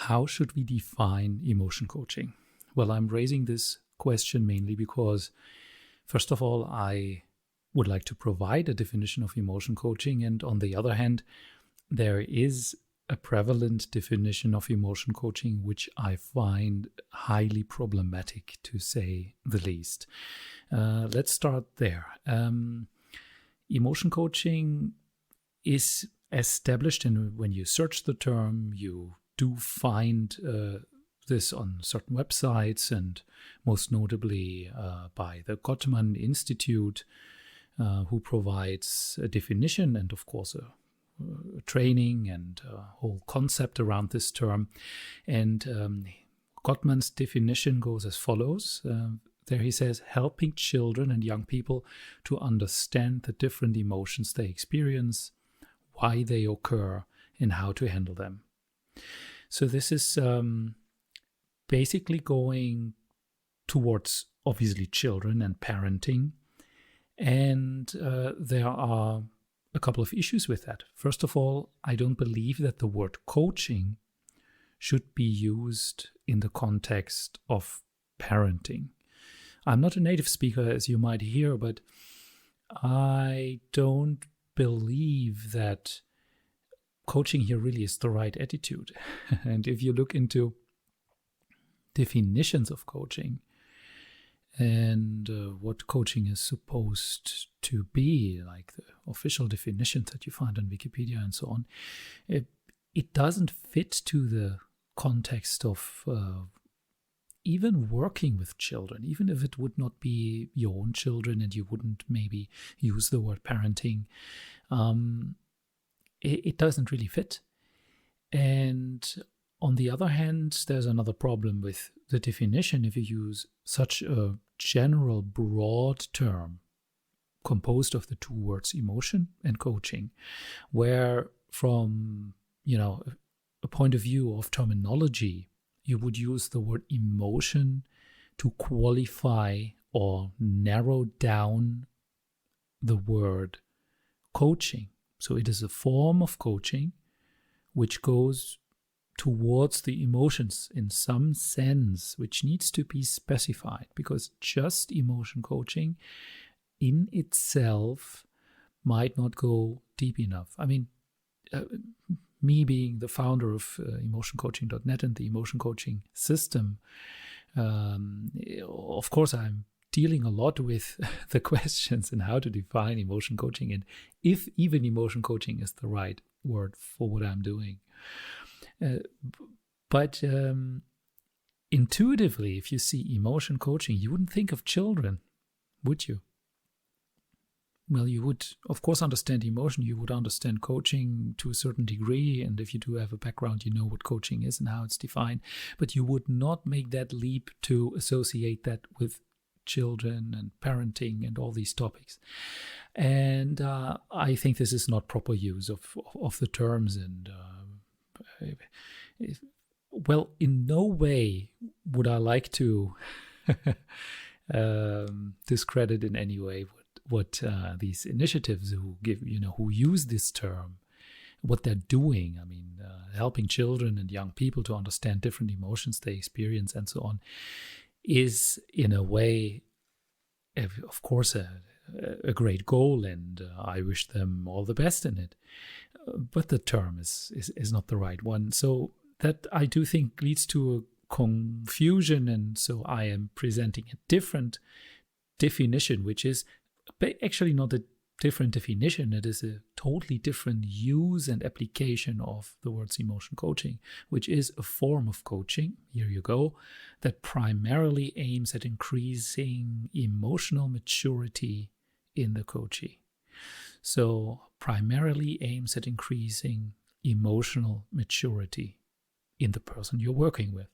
how should we define emotion coaching? Well, I'm raising this question mainly because, first of all, I would like to provide a definition of emotion coaching. And on the other hand, there is a prevalent definition of emotion coaching, which I find highly problematic, to say the least. Let's start there. Emotion coaching is established, and when you search the term, you do find this on certain websites, and most notably by the Gottman Institute, who provides a definition and, of course, a training and a whole concept around this term. And Gottman's definition goes as follows. There he says, helping children and young people to understand the different emotions they experience, why they occur, and how to handle them. So this is basically going towards, obviously, children and parenting. And there are a couple of issues with that. First of all, I don't believe that the word coaching should be used in the context of parenting. I'm not a native speaker, as you might hear, but I don't believe that coaching here really is the right attitude. And if you look into definitions of coaching and what coaching is supposed to be, like the official definitions that you find on Wikipedia and so on, it doesn't fit to the context of even working with children, even if it would not be your own children and you wouldn't maybe use the word parenting. It doesn't really fit. And on the other hand, there's another problem with the definition. If you use such a general, broad term composed of the two words emotion and coaching, where from, a point of view of terminology, you would use the word emotion to qualify or narrow down the word coaching. So it is a form of coaching which goes towards the emotions in some sense, which needs to be specified, because just emotion coaching in itself might not go deep enough. I mean, me being the founder of emotioncoaching.net and the emotion coaching system, of course, I'm dealing a lot with the questions and how to define emotion coaching and if even emotion coaching is the right word for what I'm doing. But intuitively, if you see emotion coaching, you wouldn't think of children, would you? Well, you would, of course, understand emotion. You would understand coaching to a certain degree. And if you do have a background, you know what coaching is and how it's defined. But you would not make that leap to associate that with children and parenting and all these topics. And I think this is not proper use of the terms. And well, in no way would I like to discredit in any way what these initiatives who use this term, what they're doing. I mean, helping children and young people to understand different emotions they experience and so on is in a way, of course, a great goal, and I wish them all the best in it. But the term is not the right one. So that, I do think, leads to a confusion, and so I am presenting a different definition, which is actually not a different definition. It is a totally different use and application of the words emotion coaching, which is a form of coaching, here you go, that primarily aims at increasing emotional maturity in the coachee. So primarily aims at increasing emotional maturity in the person you're working with.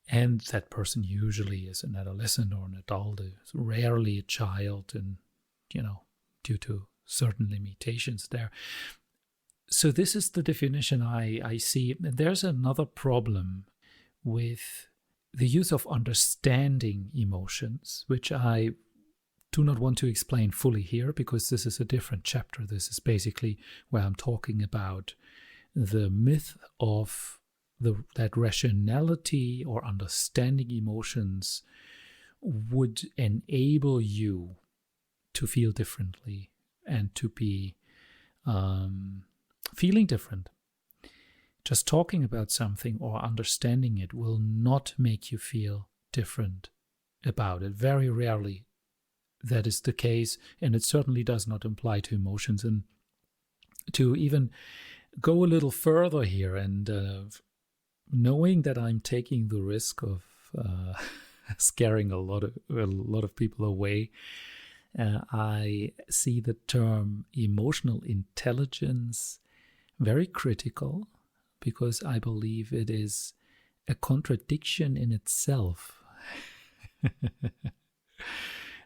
And that person usually is an adolescent or an adult, is rarely a child, and, due to certain limitations there. So this is the definition I see. And there's another problem with the use of understanding emotions, which I do not want to explain fully here because this is a different chapter. This is basically where I'm talking about the myth of that rationality or understanding emotions would enable you to feel differently and to be feeling different. Just talking about something or understanding it will not make you feel different about it. Very rarely that is the case, and it certainly does not apply to emotions. And to even go a little further here, and knowing that I'm taking the risk of scaring a lot of people away, I see the term emotional intelligence very critical, because I believe it is a contradiction in itself.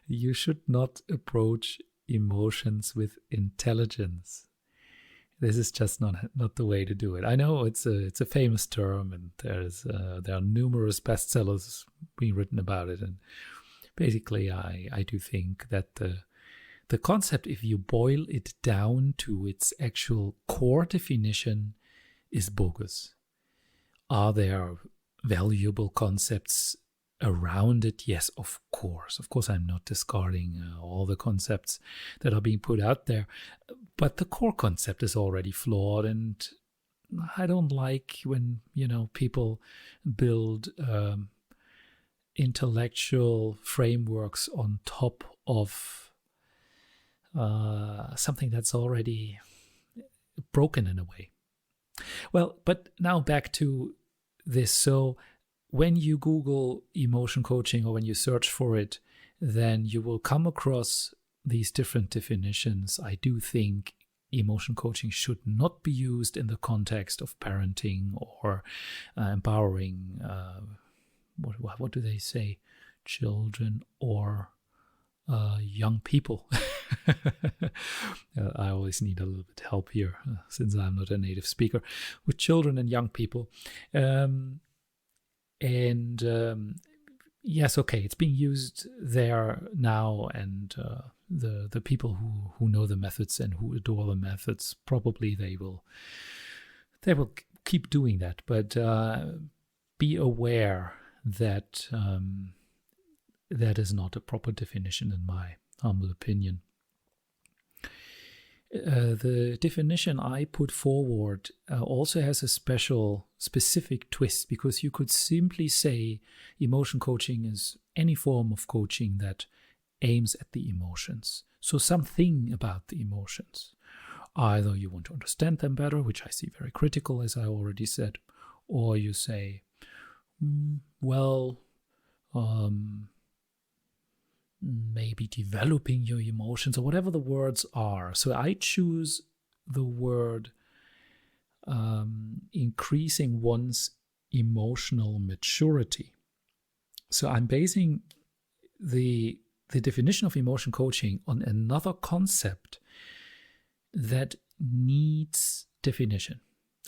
You should not approach emotions with intelligence. This is just not the way to do it. I know it's a famous term, and there are numerous bestsellers being written about it. And basically, I do think that the concept, if you boil it down to its actual core definition, is bogus. Are there valuable concepts around it? Yes, of course. Of course, I'm not discarding all the concepts that are being put out there. But the core concept is already flawed, and I don't like when, people build intellectual frameworks on top of something that's already broken in a way. Well, but now back to this. So when you Google emotion coaching, or when you search for it, then you will come across these different definitions. I do think emotion coaching should not be used in the context of parenting or empowering, what do they say, children or young people. I always need a little bit of help here, since I'm not a native speaker, with children and young people. Yes, okay, it's being used there now, and the people who know the methods and who adore the methods, probably they will keep doing that. But be aware that that is not a proper definition, in my humble opinion. The definition I put forward also has a specific twist, because you could simply say emotion coaching is any form of coaching that aims at the emotions. So something about the emotions. Either you want to understand them better, which I see very critical, as I already said, or you say, maybe developing your emotions, or whatever the words are. So I choose the word increasing one's emotional maturity. So I'm basing the definition of emotion coaching on another concept that needs definition.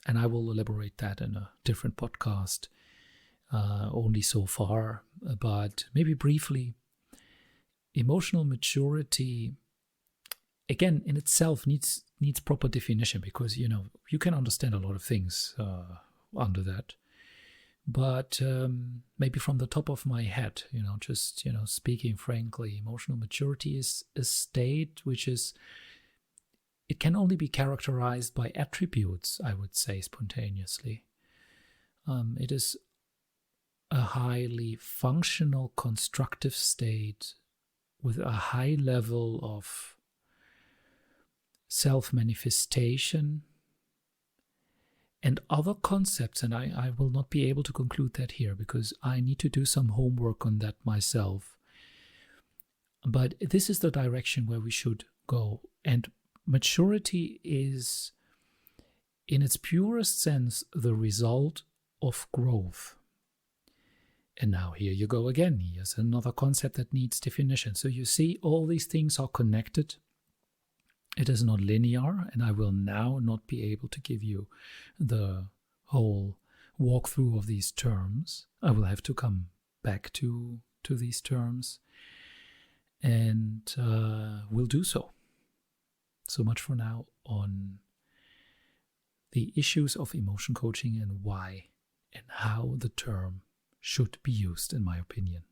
And I will elaborate that in a different podcast, only so far, but maybe briefly. Emotional maturity, again, in itself needs proper definition, because you can understand a lot of things under that. But maybe from the top of my head, just speaking frankly, emotional maturity is a state which it can only be characterized by attributes, I would say, spontaneously. It is a highly functional, constructive state with a high level of self-manifestation and other concepts. And I will not be able to conclude that here, because I need to do some homework on that myself. But this is the direction where we should go. And maturity is, in its purest sense, the result of growth. And now here you go again. Here's another concept that needs definition. So you see, all these things are connected. It is not linear, and I will now not be able to give you the whole walkthrough of these terms. I will have to come back to these terms, and we'll do so. So much for now on the issues of emotion coaching and why and how the term should be used, in my opinion.